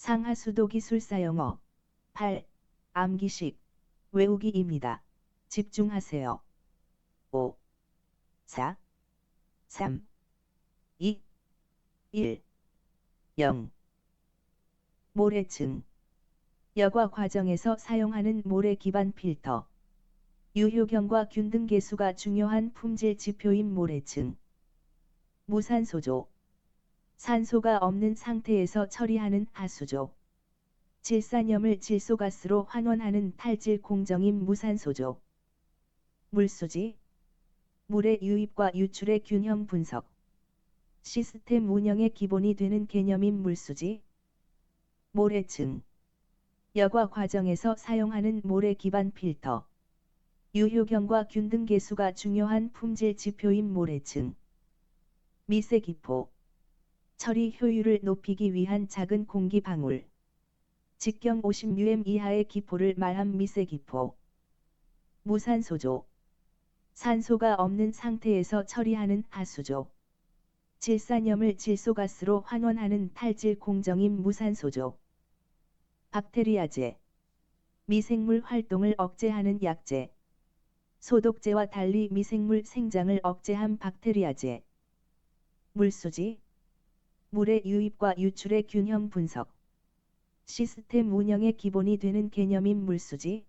상하수도 기술사 영어 8. 암기식 외우기입니다. 집중하세요. 5, 4, 3, 2, 1, 0. 모래층. 여과 과정에서 사용하는 모래 기반 필터. 유효경과 균등 계수가 중요한 품질 지표인 모래층. 무산소조. 산소가 없는 상태에서 처리하는 하수조. 질산염을 질소가스로 환원하는 탈질 공정인 무산소조. 물수지. 물의 유입과 유출의 균형 분석. 시스템 운영의 기본이 되는 개념인 물수지. 모래층. 여과 과정에서 사용하는 모래 기반 필터. 유효경과 균등 계수가 중요한 품질 지표인 모래층. 미세기포. 처리 효율을 높이기 위한 작은 공기 방울. 직경 50 이하의 기포를 말한 미세기포. 무산소조. 산소가 없는 상태에서 처리하는 하수조. 질산염을 질소가스로 환원하는 탈질 공정인 무산소조. 박테리아제. 미생물 활동을 억제하는 약제. 소독제와 달리 미생물 생장을 억제한 박테리아제. 물수지. 물의 유입과 유출의 균형 분석. 시스템 운영의 기본이 되는 개념인 물수지.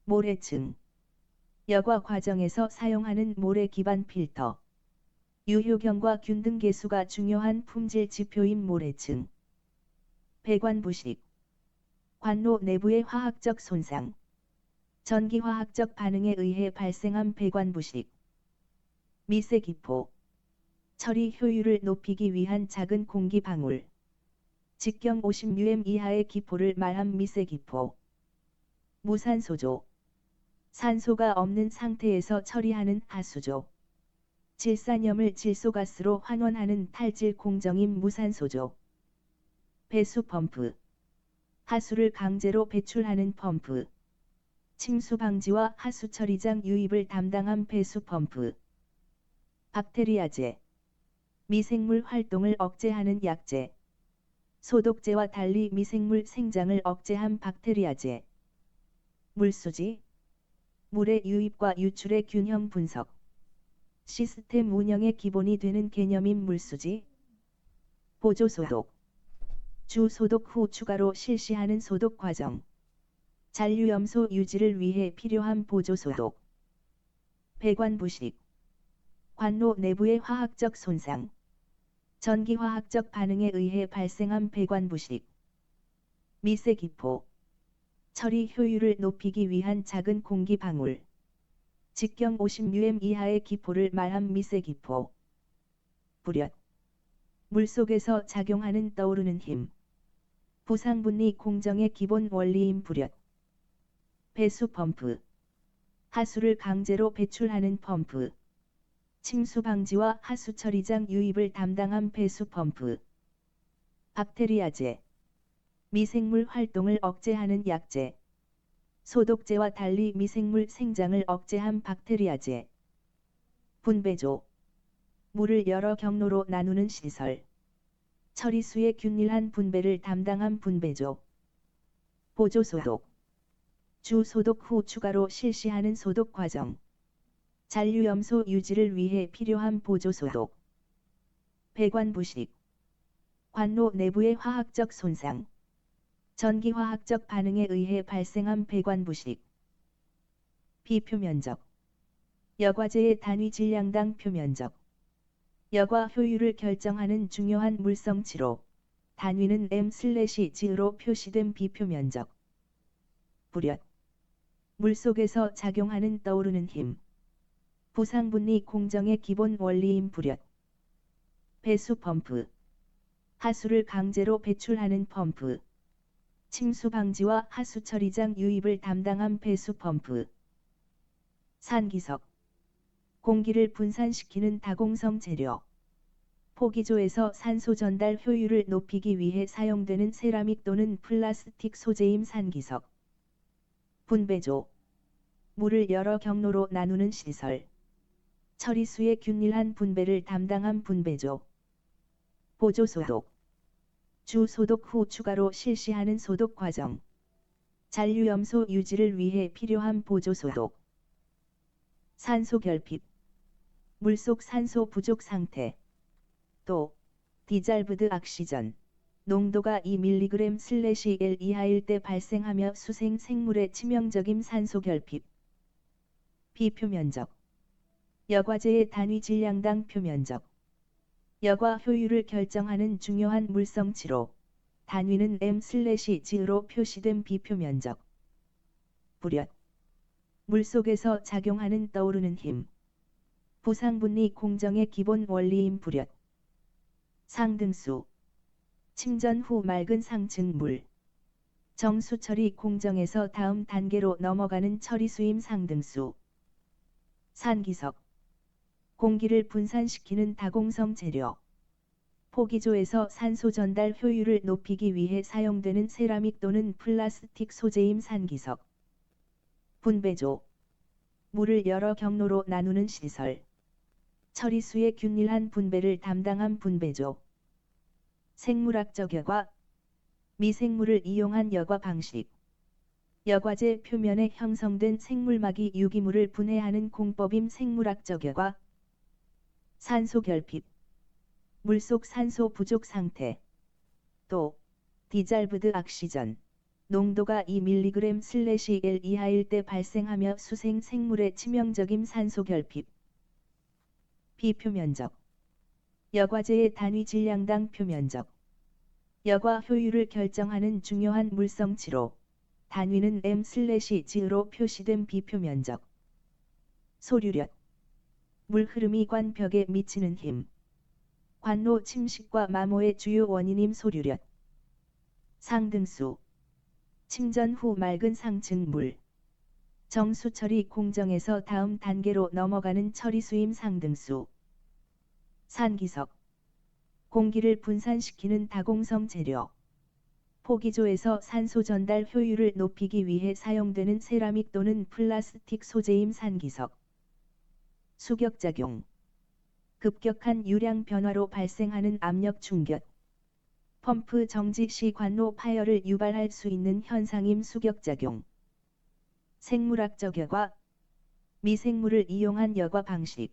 모래층. 여과 과정에서 사용하는 모래 기반 필터. 유효경과 균등 계수가 중요한 품질 지표인 모래층. 배관부식. 관로 내부의 화학적 손상. 전기화학적 반응에 의해 발생한 배관부식. 미세기포. 처리 효율을 높이기 위한 작은 공기 방울. 직경 50 이하의 기포를 말한 미세기포. 무산소조. 산소가 없는 상태에서 처리하는 하수조. 질산염을 질소가스로 환원하는 탈질 공정인 무산소조. 배수펌프. 하수를 강제로 배출하는 펌프. 침수 방지와 하수 처리장 유입을 담당한 배수펌프. 박테리아제. 미생물 활동을 억제하는 약제. 소독제와 달리 미생물 생장을 억제한 박테리아제. 물수지. 물의 유입과 유출의 균형 분석. 시스템 운영의 기본이 되는 개념인 물수지. 보조소독. 주 소독 후 추가로 실시하는 소독 과정. 잔류염소 유지를 위해 필요한 보조소독. 배관부식. 관로 내부의 화학적 손상. 전기화학적 반응에 의해 발생한 배관부식. 미세기포. 처리 효율을 높이기 위한 작은 공기 방울. 직경 50 이하의 기포를 말한 미세기포. 부력. 물속에서 작용하는 떠오르는 힘. 부상분리 공정의 기본 원리인 부력. 배수펌프. 하수를 강제로 배출하는 펌프. 침수 방지와 하수 처리장 유입을 담당한 배수펌프. 박테리아제. 미생물 활동을 억제하는 약제. 소독제와 달리 미생물 생장을 억제한 박테리아제. 분배조. 물을 여러 경로로 나누는 시설. 처리수의 균일한 분배를 담당한 분배조. 보조소독. 주 소독 후 추가로 실시하는 소독 과정. 잔류염소 유지를 위해 필요한 보조소독. 배관부식. 관로 내부의 화학적 손상. 전기화학적 반응에 의해 발생한 배관부식. 비표면적. 여과제의 단위 질량당 표면적. 여과 효율을 결정하는 중요한 물성치로. 단위는 m/g로 표시된 비표면적. 부력. 물속에서 작용하는 떠오르는 힘. 부상분리 공정의 기본 원리인 부력. 배수펌프. 하수를 강제로 배출하는 펌프. 침수 방지와 하수 처리장 유입을 담당한 배수펌프. 산기석. 공기를 분산시키는 다공성 재료. 포기조에서 산소 전달 효율을 높이기 위해 사용되는 세라믹 또는 플라스틱 소재임 산기석. 분배조. 물을 여러 경로로 나누는 시설. 처리수의 균일한 분배를 담당한 분배조. 보조소독. 주 소독 후 추가로 실시하는 소독 과정. 잔류염소 유지를 위해 필요한 보조 소독. 산소 결핍. 물속 산소 부족 상태. 또 디잘브드 악시전. 농도가 2mg/L 이하일 때 발생하며 수생 생물의 치명적인 산소 결핍. 비표 면적. 여과제의 단위 질량당 표면적. 여과 효율을 결정하는 중요한 물성치로 단위는 m/g로 표시된 비표 면적. 부력. 물속에서 작용하는 떠오르는 힘. 부상분리 공정의 기본 원리인 부력. 상등수. 침전 후 맑은 상층 물. 정수 처리 공정에서 다음 단계로 넘어가는 처리수임 상등수. 산기석. 공기를 분산시키는 다공성 재료. 포기조에서 산소 전달 효율을 높이기 위해 사용되는 세라믹 또는 플라스틱 소재임 산기석. 분배조. 물을 여러 경로로 나누는 시설. 처리수의 균일한 분배를 담당한 분배조. 생물학적 여과. 미생물을 이용한 여과 방식. 여과제 표면에 형성된 생물막이 유기물을 분해하는 공법임 생물학적 여과. 산소 결핍. 물속 산소 부족 상태. 또 디잘브드 악시전. 농도가 2mg/L 이하일 때 발생하며 수생 생물의 치명적인 산소 결핍. 비표 면적. 여과제의 단위 질량당 표면적. 여과 효율을 결정하는 중요한 물성치로 단위는 m/g로 표시된 비표 면적. 소류력. 물 흐름이 관 벽에 미치는 힘. 관로 침식과 마모의 주요 원인임 소류력. 상등수. 침전 후 맑은 상층 물. 정수 처리 공정에서 다음 단계로 넘어가는 처리수임 상등수. 산기석. 공기를 분산시키는 다공성 재료. 포기조에서 산소 전달 효율을 높이기 위해 사용되는 세라믹 또는 플라스틱 소재임 산기석. 수격작용. 급격한 유량 변화로 발생하는 압력 충격. 펌프 정지 시 관로 파열을 유발할 수 있는 현상임 수격작용. 생물학적 여과. 미생물을 이용한 여과 방식.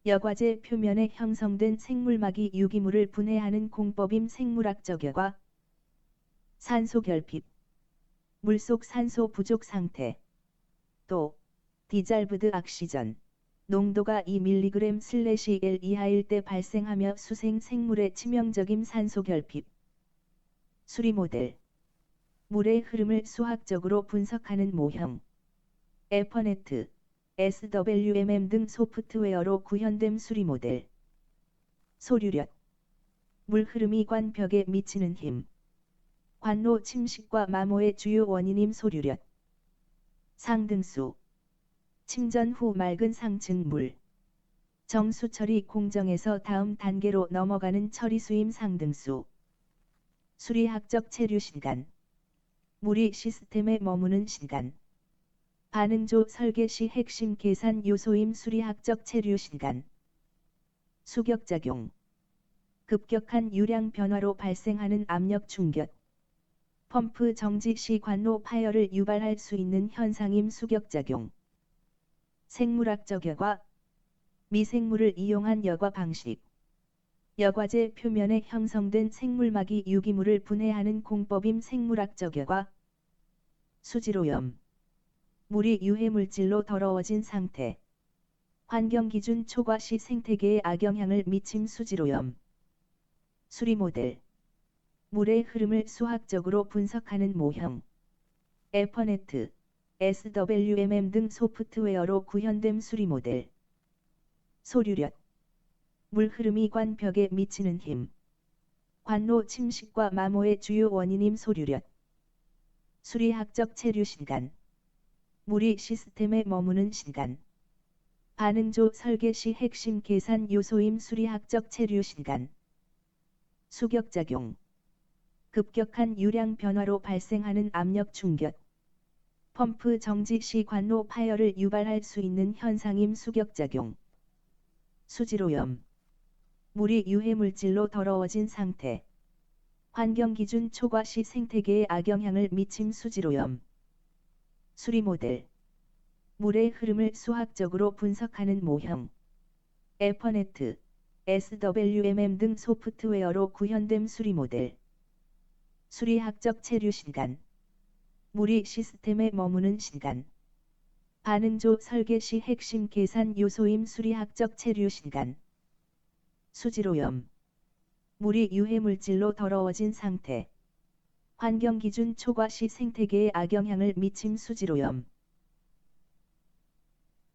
여과제 표면에 형성된 생물막이 유기물을 분해하는 공법임 생물학적 여과. 산소 결핍. 물속 산소 부족 상태. 또 디잘브드 악시전. 농도가 2mg/L 이하일 때 발생하며 수생 생물의 치명적인 산소 결핍. 수리 모델. 물의 흐름을 수학적으로 분석하는 모형. 에퍼네트, SWMM 등 소프트웨어로 구현된 수리 모델. 소류력. 물 흐름이 관 벽에 미치는 힘. 관로 침식과 마모의 주요 원인임 소류력. 상등수. 침전 후 맑은 상층 물. 정수 처리 공정에서 다음 단계로 넘어가는 처리수임 상등수. 수리학적 체류 시간. 물이 시스템에 머무는 시간. 반응조 설계 시 핵심 계산 요소임 수리학적 체류 시간. 수격작용. 급격한 유량 변화로 발생하는 압력 충격. 펌프 정지 시 관로 파열을 유발할 수 있는 현상임 수격작용. 생물학적 여과. 미생물을 이용한 여과 방식. 여과제 표면에 형성된 생물막이 유기물을 분해하는 공법임 생물학적 여과. 수질오염. 물이 유해물질로 더러워진 상태. 환경기준 초과 시 생태계에 악영향을 미침 수질오염. 수리 모델. 물의 흐름을 수학적으로 분석하는 모형. 에퍼네트, SWMM 등 소프트웨어로 구현된 수리 모델. 소류력. 물 흐름이 관 벽에 미치는 힘. 관로 침식과 마모의 주요 원인임 소류력. 수리학적 체류 시간. 물이 시스템에 머무는 시간. 반응조 설계 시 핵심 계산 요소임 수리학적 체류 시간. 수격작용. 급격한 유량 변화로 발생하는 압력 충격. 펌프 정지 시 관로 파열을 유발할 수 있는 현상임 수격작용. 수질오염. 물이 유해물질로 더러워진 상태. 환경기준 초과시 생태계에 악영향을 미침 수질오염. 수리 모델. 물의 흐름을 수학적으로 분석하는 모형. 에퍼네트, SWMM 등 소프트웨어로 구현됨 수리 모델. 수리학적 체류 시간. 물이 시스템에 머무는 시간. 반응조 설계 시 핵심 계산 요소임 수리학적 체류 시간. 수질오염. 물이 유해물질로 더러워진 상태. 환경기준 초과시 생태계에 악영향을 미침 수질오염.